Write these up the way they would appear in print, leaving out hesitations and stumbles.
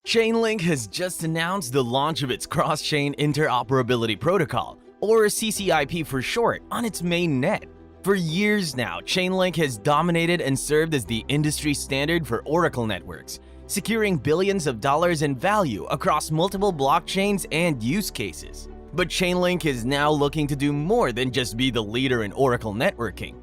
Chainlink has just announced the launch of its Cross-Chain Interoperability Protocol, or CCIP for short, on its main net. For years now, Chainlink has dominated and served as the industry standard for Oracle networks, securing billions of dollars in value across multiple blockchains and use cases. But Chainlink is now looking to do more than just be the leader in Oracle networking.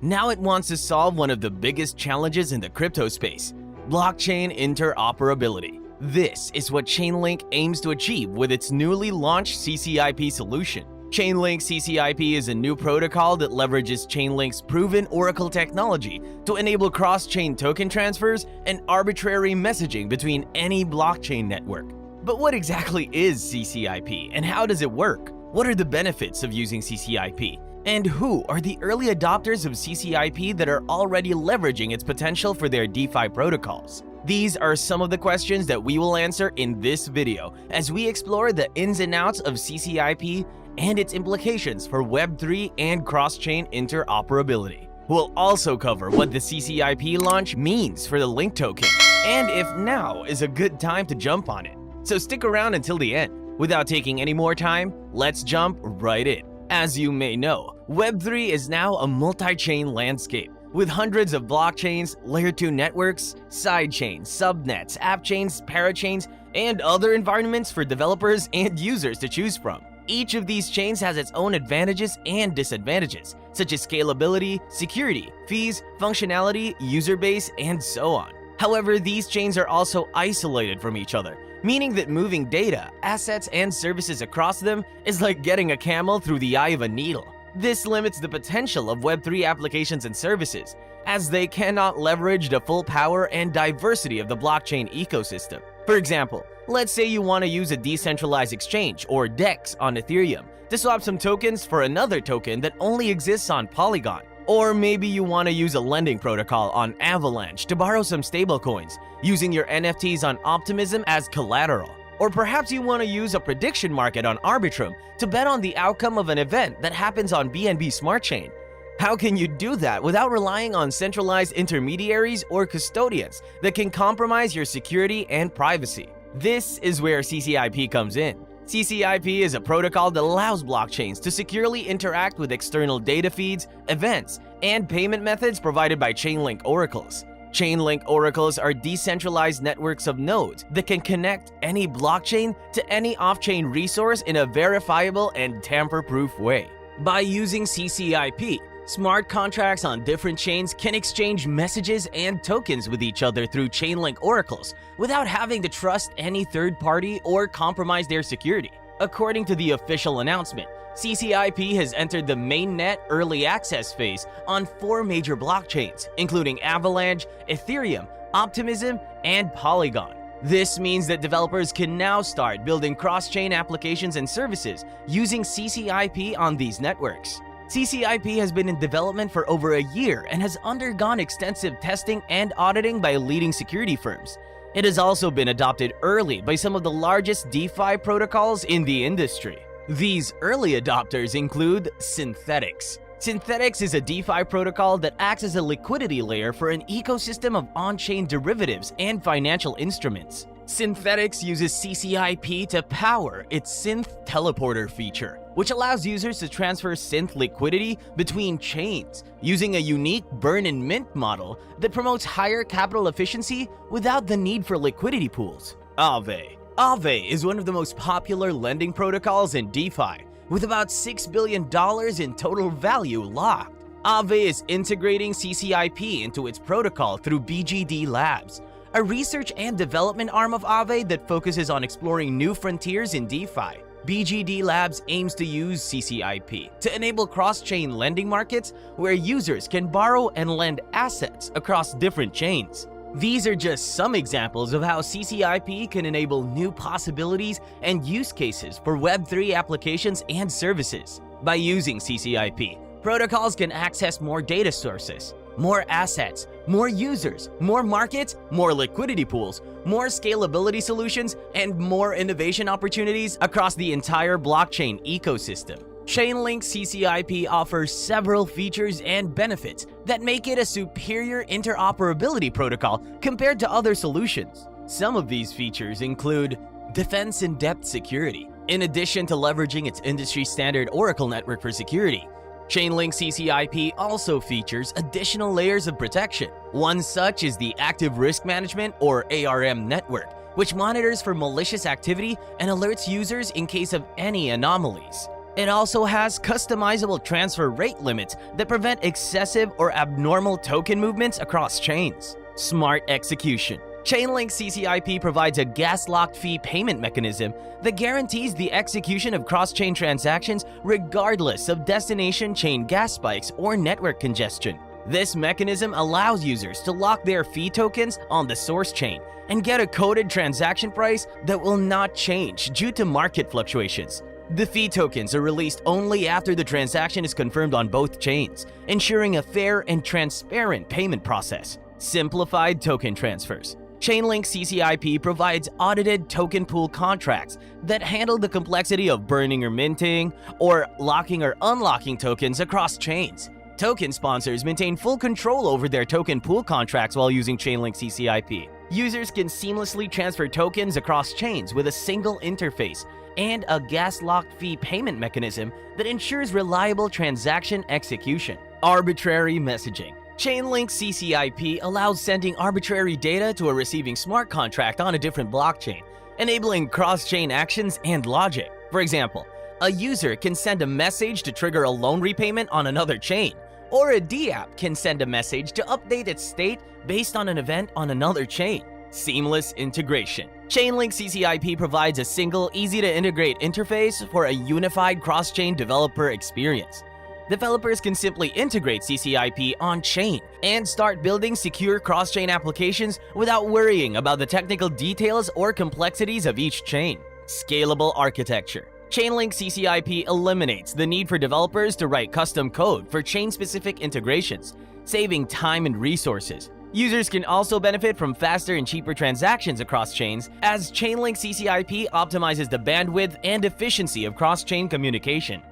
Now it wants to solve one of the biggest challenges in the crypto space: blockchain interoperability. This is what Chainlink aims to achieve with its newly launched CCIP solution. Chainlink CCIP is a new protocol that leverages Chainlink's proven Oracle technology to enable cross-chain token transfers and arbitrary messaging between any blockchain network. But what exactly is CCIP and how does it work? What are the benefits of using CCIP? And who are the early adopters of CCIP that are already leveraging its potential for their DeFi protocols? These are some of the questions that we will answer in this video as we explore the ins and outs of CCIP and its implications for Web3 and cross-chain interoperability. We'll also cover what the CCIP launch means for the Link token and if now is a good time to jump on it. So stick around until the end. Without taking any more time, let's jump right in. As you may know, Web3 is now a multi-chain landscape, with hundreds of blockchains, layer 2 networks, sidechains, subnets, app chains, parachains, and other environments for developers and users to choose from. Each of these chains has its own advantages and disadvantages, such as scalability, security, fees, functionality, user base, and so on. However, these chains are also isolated from each other, meaning that moving data, assets, and services across them is like getting a camel through the eye of a needle. This limits the potential of Web3 applications and services, as they cannot leverage the full power and diversity of the blockchain ecosystem. For example, let's say you want to use a decentralized exchange, or DEX, on Ethereum to swap some tokens for another token that only exists on Polygon. Or maybe you want to use a lending protocol on Avalanche to borrow some stablecoins, using your NFTs on Optimism as collateral. Or perhaps you want to use a prediction market on Arbitrum to bet on the outcome of an event that happens on BNB Smart Chain. How can you do that without relying on centralized intermediaries or custodians that can compromise your security and privacy? This is where CCIP comes in. CCIP is a protocol that allows blockchains to securely interact with external data feeds, events, and payment methods provided by Chainlink oracles. Chainlink oracles are decentralized networks of nodes that can connect any blockchain to any off-chain resource in a verifiable and tamper-proof way. By using CCIP, smart contracts on different chains can exchange messages and tokens with each other through Chainlink oracles without having to trust any third party or compromise their security. According to the official announcement, CCIP has entered the mainnet early access phase on 4 major blockchains, including Avalanche, Ethereum, Optimism, and Polygon. This means that developers can now start building cross-chain applications and services using CCIP on these networks. CCIP has been in development for over a year and has undergone extensive testing and auditing by leading security firms. It has also been adopted early by some of the largest DeFi protocols in the industry. These early adopters include Synthetix. Synthetix is a DeFi protocol that acts as a liquidity layer for an ecosystem of on-chain derivatives and financial instruments. Synthetix uses CCIP to power its Synth Teleporter feature, which allows users to transfer Synth liquidity between chains using a unique burn and mint model that promotes higher capital efficiency without the need for liquidity pools. Aave. Aave is one of the most popular lending protocols in DeFi, with about $6 billion in total value locked. Aave is integrating CCIP into its protocol through BGD Labs, a research and development arm of Aave that focuses on exploring new frontiers in DeFi. BGD Labs aims to use CCIP to enable cross-chain lending markets where users can borrow and lend assets across different chains. These are just some examples of how CCIP can enable new possibilities and use cases for Web3 applications and services. By using CCIP, protocols can access more data sources, more assets, more users, more markets, more liquidity pools, more scalability solutions, and more innovation opportunities across the entire blockchain ecosystem. Chainlink CCIP offers several features and benefits that make it a superior interoperability protocol compared to other solutions. Some of these features include defense in depth security. In addition to leveraging its industry standard Oracle network for security, Chainlink CCIP also features additional layers of protection. One such is the Active Risk Management or ARM network, which monitors for malicious activity and alerts users in case of any anomalies. It also has customizable transfer rate limits that prevent excessive or abnormal token movements across chains. Smart execution. Chainlink CCIP provides a gas-locked fee payment mechanism that guarantees the execution of cross-chain transactions regardless of destination chain gas spikes or network congestion. This mechanism allows users to lock their fee tokens on the source chain and get a coded transaction price that will not change due to market fluctuations. The fee tokens are released only after the transaction is confirmed on both chains, ensuring a fair and transparent payment process. Simplified token transfers. Chainlink CCIP provides audited token pool contracts that handle the complexity of burning or minting, or locking or unlocking tokens across chains. Token sponsors maintain full control over their token pool contracts while using Chainlink CCIP. Users can seamlessly transfer tokens across chains with a single interface and a gas-locked fee payment mechanism that ensures reliable transaction execution. Arbitrary messaging. Chainlink CCIP allows sending arbitrary data to a receiving smart contract on a different blockchain, enabling cross-chain actions and logic. For example, a user can send a message to trigger a loan repayment on another chain, or a DApp can send a message to update its state based on an event on another chain. Seamless integration. Chainlink CCIP provides a single, easy-to-integrate interface for a unified cross-chain developer experience. Developers can simply integrate CCIP on-chain and start building secure cross-chain applications without worrying about the technical details or complexities of each chain. Scalable architecture. Chainlink CCIP eliminates the need for developers to write custom code for chain-specific integrations, saving time and resources. Users can also benefit from faster and cheaper transactions across chains, as Chainlink CCIP optimizes the bandwidth and efficiency of cross-chain communication.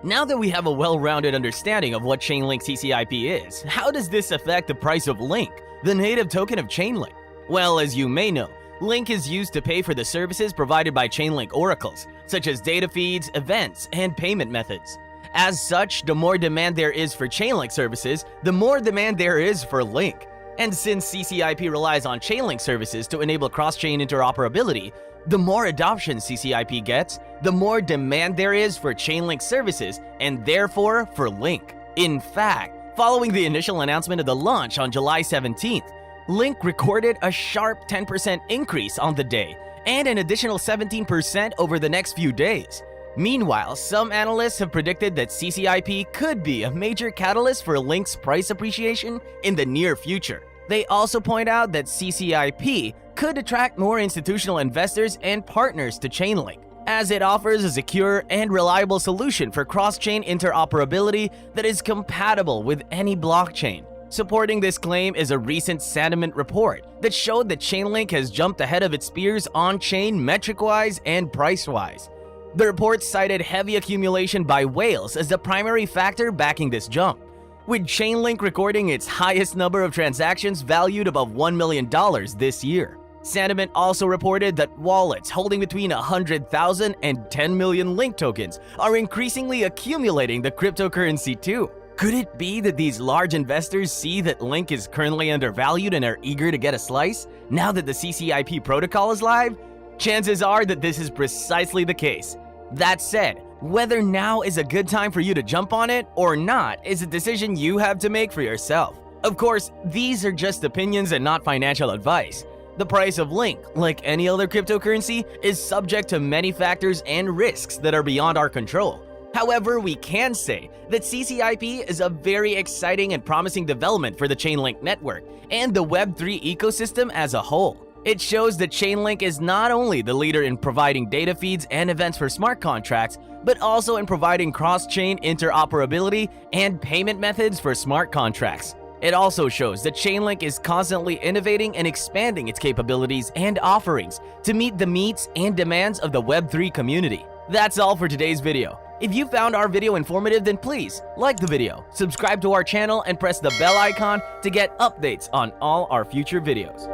Now that we have a well-rounded understanding of what Chainlink CCIP is, how does this affect the price of Link, the native token of Chainlink? Well, as you may know, Link is used to pay for the services provided by Chainlink oracles, such as data feeds, events, and payment methods. As such, the more demand there is for Chainlink services, the more demand there is for Link. And since CCIP relies on Chainlink services to enable cross-chain interoperability, the more adoption CCIP gets, the more demand there is for Chainlink services and therefore for Link. In fact, following the initial announcement of the launch on July 17th, Link recorded a sharp 10% increase on the day and an additional 17% over the next few days. Meanwhile, some analysts have predicted that CCIP could be a major catalyst for Link's price appreciation in the near future. They also point out that CCIP could attract more institutional investors and partners to Chainlink, as it offers a secure and reliable solution for cross-chain interoperability that is compatible with any blockchain. Supporting this claim is a recent sentiment report that showed that Chainlink has jumped ahead of its peers on-chain metric-wise and price-wise. The report cited heavy accumulation by whales as the primary factor backing this jump, with Chainlink recording its highest number of transactions valued above $1 million this year. Sentiment also reported that wallets holding between 100,000 and 10 million Link tokens are increasingly accumulating the cryptocurrency too. Could it be that these large investors see that Link is currently undervalued and are eager to get a slice now that the CCIP protocol is live? Chances are that this is precisely the case. That said, whether now is a good time for you to jump on it or not is a decision you have to make for yourself. Of course, these are just opinions and not financial advice. The price of Link, like any other cryptocurrency, is subject to many factors and risks that are beyond our control. However, we can say that CCIP is a very exciting and promising development for the Chainlink network and the Web3 ecosystem as a whole. It shows that Chainlink is not only the leader in providing data feeds and events for smart contracts, but also in providing cross-chain interoperability and payment methods for smart contracts. It also shows that Chainlink is constantly innovating and expanding its capabilities and offerings to meet the needs and demands of the Web3 community. That's all for today's video. If you found our video informative, then please like the video, subscribe to our channel, and press the bell icon to get updates on all our future videos.